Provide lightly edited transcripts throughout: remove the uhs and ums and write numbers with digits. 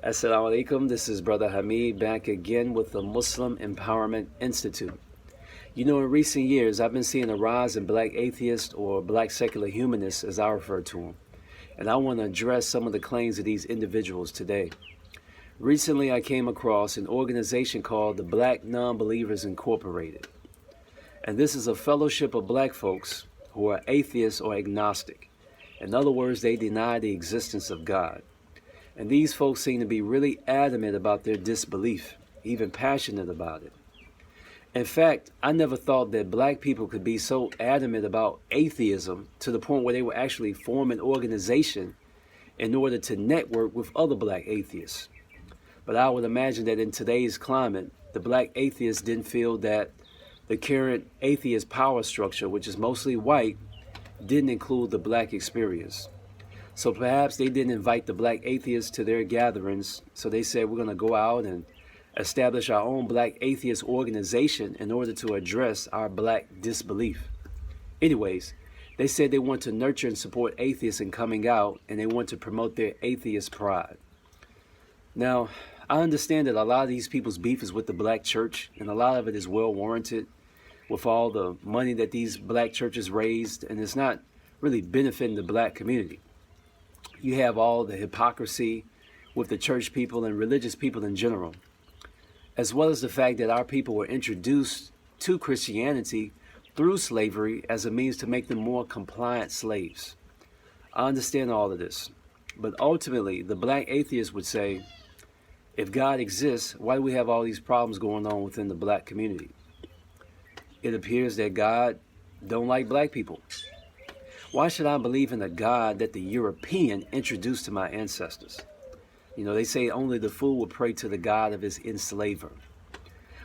Assalamu alaikum, this is Brother Hameed back again with the Muslim Empowerment Institute. You know, in recent years, I've been seeing a rise in black atheists or black secular humanists, as I refer to them. And I want to address some of the claims of these individuals today. Recently, I came across an organization called the Black Non-Believers Incorporated. And this is a fellowship of black folks who are atheists or agnostic. In other words, they deny the existence of God. And these folks seem to be really adamant about their disbelief, even passionate about it. In fact, I never thought that black people could be so adamant about atheism to the point where they would actually form an organization in order to network with other black atheists. But I would imagine that in today's climate, the black atheists didn't feel that the current atheist power structure, which is mostly white, didn't include the black experience. So perhaps they didn't invite the black atheists to their gatherings, so they said we're going to go out and establish our own black atheist organization in order to address our black disbelief. Anyways, they said they want to nurture and support atheists in coming out, and they want to promote their atheist pride. Now, I understand that a lot of these people's beef is with the black church, and a lot of it is well warranted with all the money that these black churches raised, and it's not really benefiting the black community. You have all the hypocrisy with the church people and religious people in general, as well as the fact that our people were introduced to Christianity through slavery as a means to make them more compliant slaves. I understand all of this, but ultimately the black atheist would say, if God exists, why do we have all these problems going on within the black community? It appears that God don't like black people. Why should I believe in a God that the European introduced to my ancestors? You know, they say only the fool will pray to the God of his enslaver.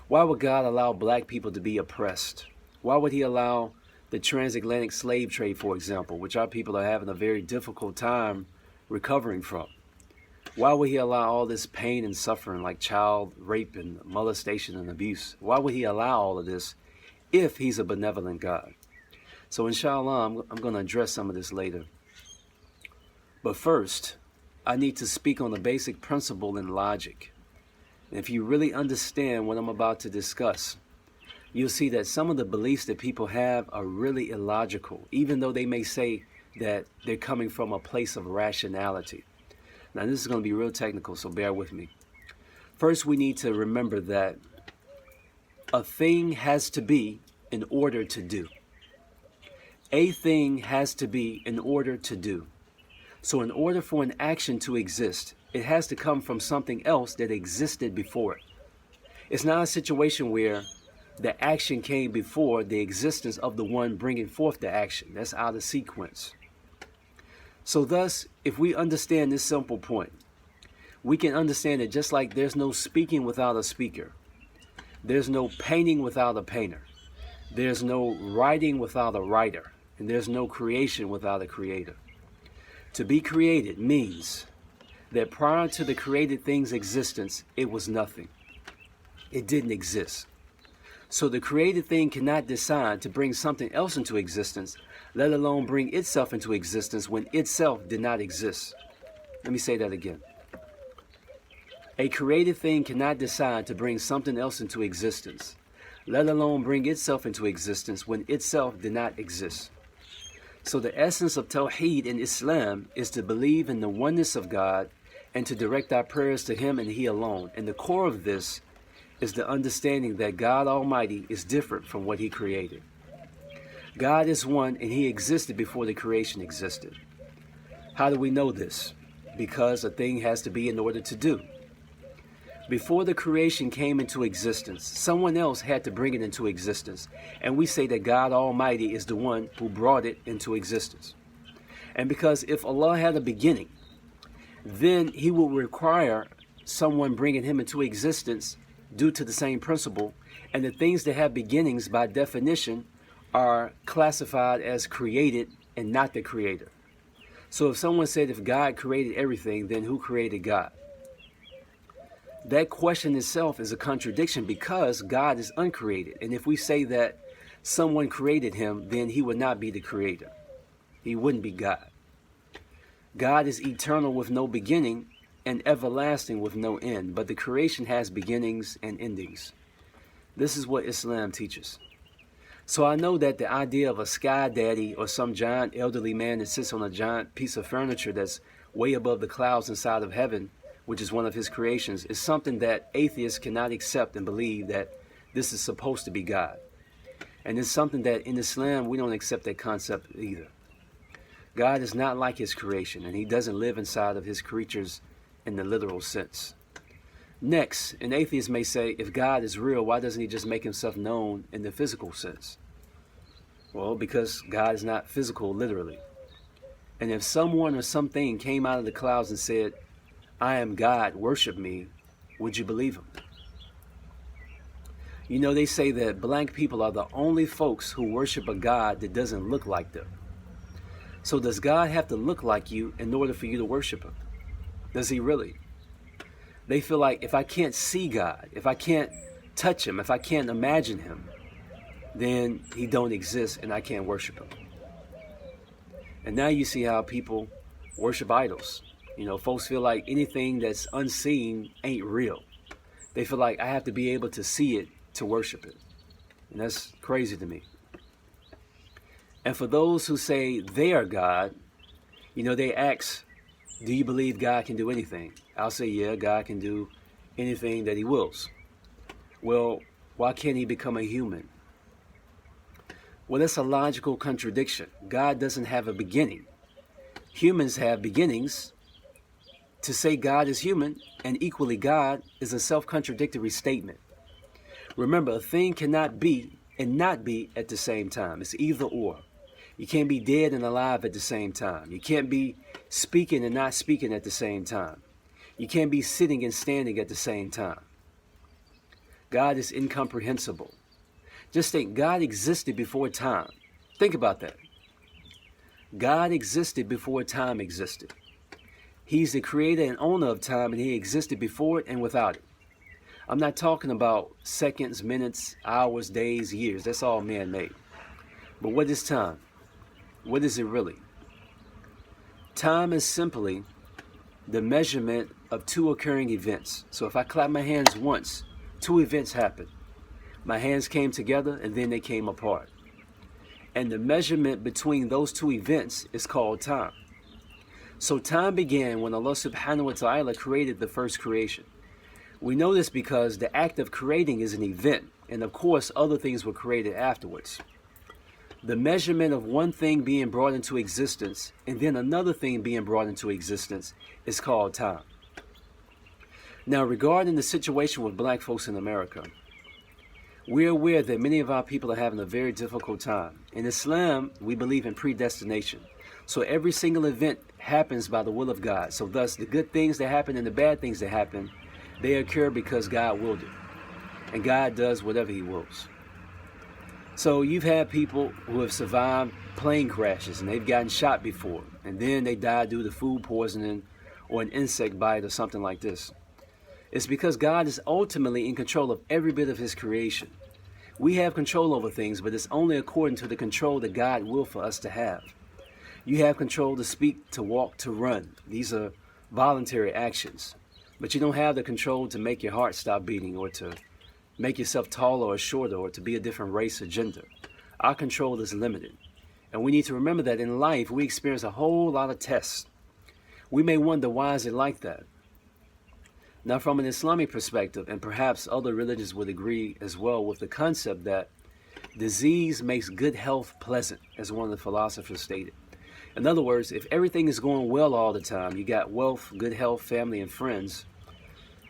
Why would God allow black people to be oppressed? Why would he allow the transatlantic slave trade, for example, which our people are having a very difficult time recovering from? Why would he allow all this pain and suffering like child rape and molestation and abuse? Why would he allow all of this if he's a benevolent God? So inshallah, I'm going to address some of this later. But first, I need to speak on the basic principle in logic. And if you really understand what I'm about to discuss, you'll see that some of the beliefs that people have are really illogical, even though they may say that they're coming from a place of rationality. Now, this is going to be real technical, so bear with me. First, we need to remember that a thing has to be in order to do. A thing has to be in order to do. So in order for an action to exist, it has to come from something else that existed before it. It's not a situation where the action came before the existence of the one bringing forth the action. That's out of sequence. So thus, if we understand this simple point, we can understand that just like there's no speaking without a speaker, there's no painting without a painter, there's no writing without a writer, and there's no creation without a creator. To be created means that prior to the created thing's existence, it was nothing. It didn't exist. So the created thing cannot decide to bring something else into existence, let alone bring itself into existence when itself did not exist. Let me say that again. A created thing cannot decide to bring something else into existence, let alone bring itself into existence when itself did not exist. So the essence of Tawheed in Islam is to believe in the oneness of God and to direct our prayers to Him and He alone. And the core of this is the understanding that God Almighty is different from what He created. God is one and He existed before the creation existed. How do we know this? Because a thing has to be in order to do. Before the creation came into existence, someone else had to bring it into existence. And we say that God Almighty is the one who brought it into existence. And because if Allah had a beginning, then He will require someone bringing Him into existence due to the same principle. And the things that have beginnings, by definition, are classified as created and not the creator. So if someone said if God created everything, then who created God? That question itself is a contradiction because God is uncreated. And if we say that someone created Him, then He would not be the creator. He wouldn't be God. God is eternal with no beginning, and everlasting with no end, but the creation has beginnings and endings. This is what Islam teaches. So I know that the idea of a sky daddy or some giant elderly man that sits on a giant piece of furniture that's way above the clouds inside of heaven, which is one of his creations, is something that atheists cannot accept and believe that this is supposed to be God. And it's something that in Islam we don't accept that concept either. God is not like his creation, and he doesn't live inside of his creatures in the literal sense. Next, an atheist may say, if God is real, why doesn't he just make himself known in the physical sense? Well, because God is not physical literally. And if someone or something came out of the clouds and said, I am God, worship me, would you believe him? You know, they say that black people are the only folks who worship a God that doesn't look like them. So does God have to look like you in order for you to worship him? Does he really? They feel like if I can't see God, if I can't touch him, if I can't imagine him, then he don't exist and I can't worship him. And now you see how people worship idols. You know, folks feel like anything that's unseen ain't real. They feel like I have to be able to see it to worship it. And that's crazy to me. And for those who say they are God, you know, they ask, do you believe God can do anything? I'll say, yeah, God can do anything that he wills. Well, why can't he become a human? Well, that's a logical contradiction. God doesn't have a beginning. Humans have beginnings. To say God is human and equally God is a self-contradictory statement. Remember, a thing cannot be and not be at the same time. It's either or. You can't be dead and alive at the same time. You can't be speaking and not speaking at the same time. You can't be sitting and standing at the same time. God is incomprehensible. Just think, God existed before time. Think about that. God existed before time existed. He's the creator and owner of time, and he existed before it and without it. I'm not talking about seconds, minutes, hours, days, years. That's all man-made. But what is time? What is it really? Time is simply the measurement of two occurring events. So if I clap my hands once, two events happened. My hands came together and then they came apart. And the measurement between those two events is called time. So time began when Allah subhanahu wa ta'ala created the first creation. We know this because the act of creating is an event, and of course other things were created afterwards. The measurement of one thing being brought into existence and then another thing being brought into existence is called time. Now, regarding the situation with black folks in America, we're aware that many of our people are having a very difficult time. In Islam, we believe in predestination. So every single event happens by the will of God. So thus, the good things that happen and the bad things that happen, they occur because God willed it. And God does whatever he wills. So you've had people who have survived plane crashes and they've gotten shot before. And then they died due to food poisoning or an insect bite or something like this. It's because God is ultimately in control of every bit of his creation. We have control over things, but it's only according to the control that God will for us to have. You have control to speak, to walk, to run. These are voluntary actions. But you don't have the control to make your heart stop beating or to make yourself taller or shorter or to be a different race or gender. Our control is limited. And we need to remember that in life, we experience a whole lot of tests. We may wonder, why is it like that? Now, from an Islamic perspective, and perhaps other religions would agree as well with the concept that disease makes good health pleasant, as one of the philosophers stated. In other words, if everything is going well all the time, you got wealth, good health, family, and friends,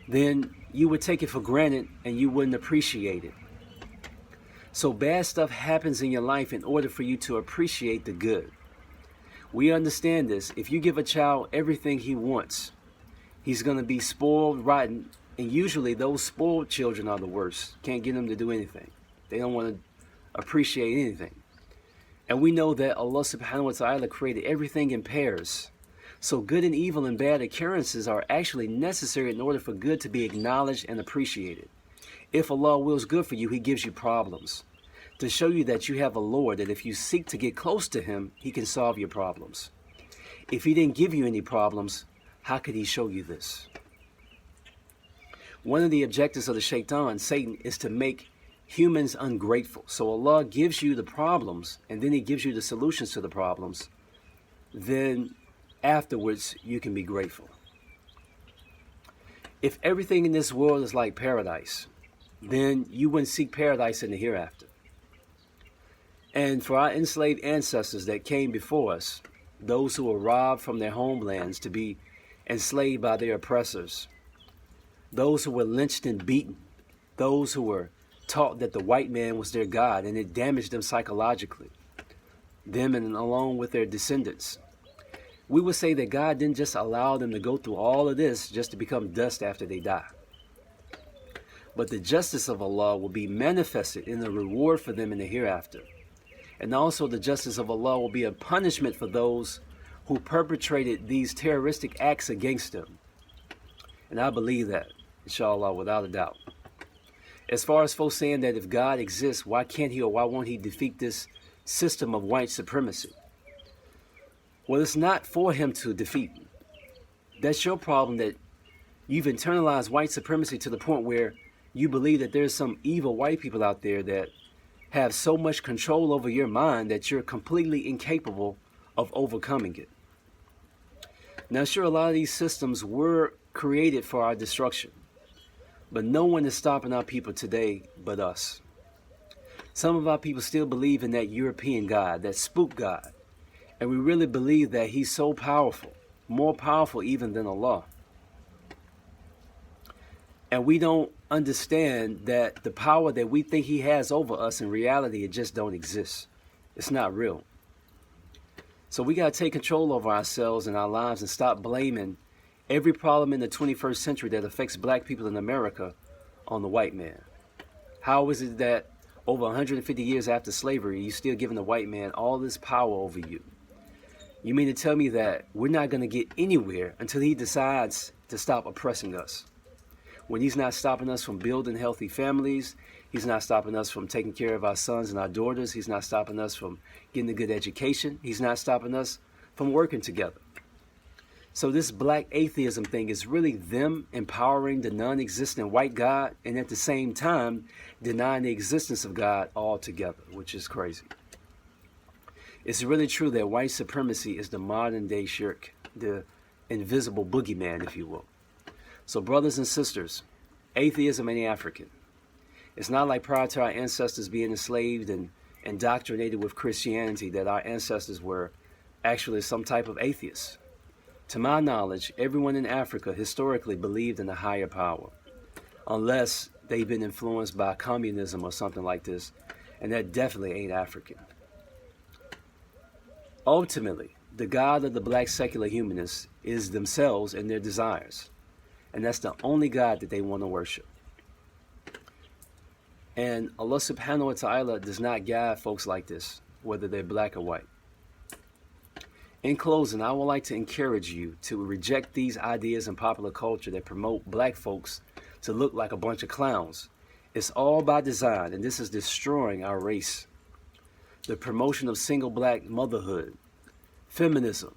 then you would take it for granted and you wouldn't appreciate it. So bad stuff happens in your life in order for you to appreciate the good. We understand this. If you give a child everything he wants, he's going to be spoiled, rotten, and usually those spoiled children are the worst. Can't get them to do anything. They don't want to appreciate anything. And we know that Allah subhanahu wa ta'ala created everything in pairs. So good and evil and bad occurrences are actually necessary in order for good to be acknowledged and appreciated. If Allah wills good for you, he gives you problems to show you that you have a Lord, that if you seek to get close to him, he can solve your problems. If he didn't give you any problems, How could he show you this? One of the objectives of the shaitan, Satan, is to make humans ungrateful. So Allah gives you the problems, and then he gives you the solutions to the problems. Then afterwards, you can be grateful. If everything in this world is like paradise, then you wouldn't seek paradise in the hereafter. And for our enslaved ancestors that came before us, those who were robbed from their homelands to be enslaved by their oppressors, those who were lynched and beaten, those who were taught that the white man was their God, and it damaged them psychologically, them and along with their descendants. We would say that God didn't just allow them to go through all of this just to become dust after they die. But the justice of Allah will be manifested in the reward for them in the hereafter. And also the justice of Allah will be a punishment for those who perpetrated these terroristic acts against them. And I believe that, inshallah, without a doubt. As far as folks saying that if God exists, why can't he or why won't he defeat this system of white supremacy? Well, it's not for him to defeat. That's your problem, that you've internalized white supremacy to the point where you believe that there's some evil white people out there that have so much control over your mind that you're completely incapable of overcoming it. Now, sure, a lot of these systems were created for our destruction, but no one is stopping our people today but us. Some of our people still believe in that European God, that spook God, and we really believe that he's so powerful, more powerful even than Allah. And we don't understand that the power that we think he has over us, in reality, it just don't exist. It's not real. So we got to take control over ourselves and our lives and stop blaming every problem in the 21st century that affects black people in America on the white man. How is it that over 150 years after slavery, you're still giving the white man all this power over you? You mean to tell me that we're not going to get anywhere until he decides to stop oppressing us? When he's not stopping us from building healthy families, he's not stopping us from taking care of our sons and our daughters, he's not stopping us from getting a good education, he's not stopping us from working together. So this black atheism thing is really them empowering the non-existent white God and at the same time denying the existence of God altogether, which is crazy. It's really true that white supremacy is the modern day shirk, the invisible boogeyman, if you will. So brothers and sisters, atheism ain't African. It's not like prior to our ancestors being enslaved and indoctrinated with Christianity that our ancestors were actually some type of atheists. To my knowledge, everyone in Africa historically believed in a higher power, unless they've been influenced by communism or something like this, and that definitely ain't African. Ultimately, the God of the black secular humanists is themselves and their desires. And that's the only God that they want to worship. And Allah subhanahu wa ta'ala does not guide folks like this, whether they're black or white. In closing, I would like to encourage you to reject these ideas in popular culture that promote black folks to look like a bunch of clowns. It's all by design, and this is destroying our race. The promotion of single black motherhood, feminism.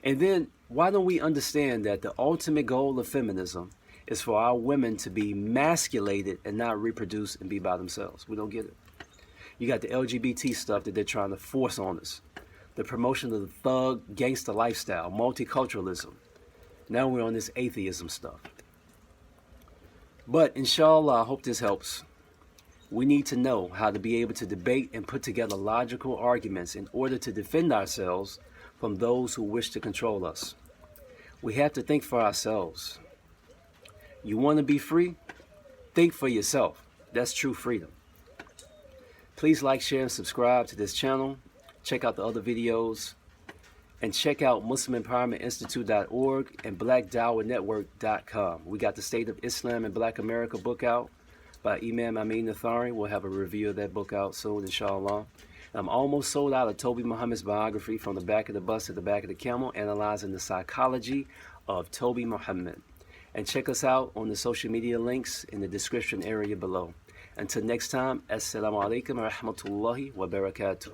And then, why don't we understand that the ultimate goal of feminism is for our women to be masculated and not reproduce and be by themselves? We don't get it. You got the LGBT stuff that they're trying to force on us. The promotion of the thug, gangster lifestyle, multiculturalism. Now we're on this atheism stuff. But inshallah, I hope this helps. We need to know how to be able to debate and put together logical arguments in order to defend ourselves from those who wish to control us. We have to think for ourselves. You want to be free? Think for yourself. That's true freedom. Please like, share, and subscribe to this channel. Check out the other videos. And check out MuslimEmpowermentInstitute.org and BlackDawahNetwork.com. We got the State of Islam and Black America book out by Imam Hameed Nathari. We'll have a review of that book out soon, inshallah. I'm almost sold out of Toby Muhammad's biography, From the Back of the Bus to the Back of the Camel, analyzing the psychology of Toby Muhammad. And check us out on the social media links in the description area below. Until next time, Assalamu alaikum wa rahmatullahi wa barakatuh.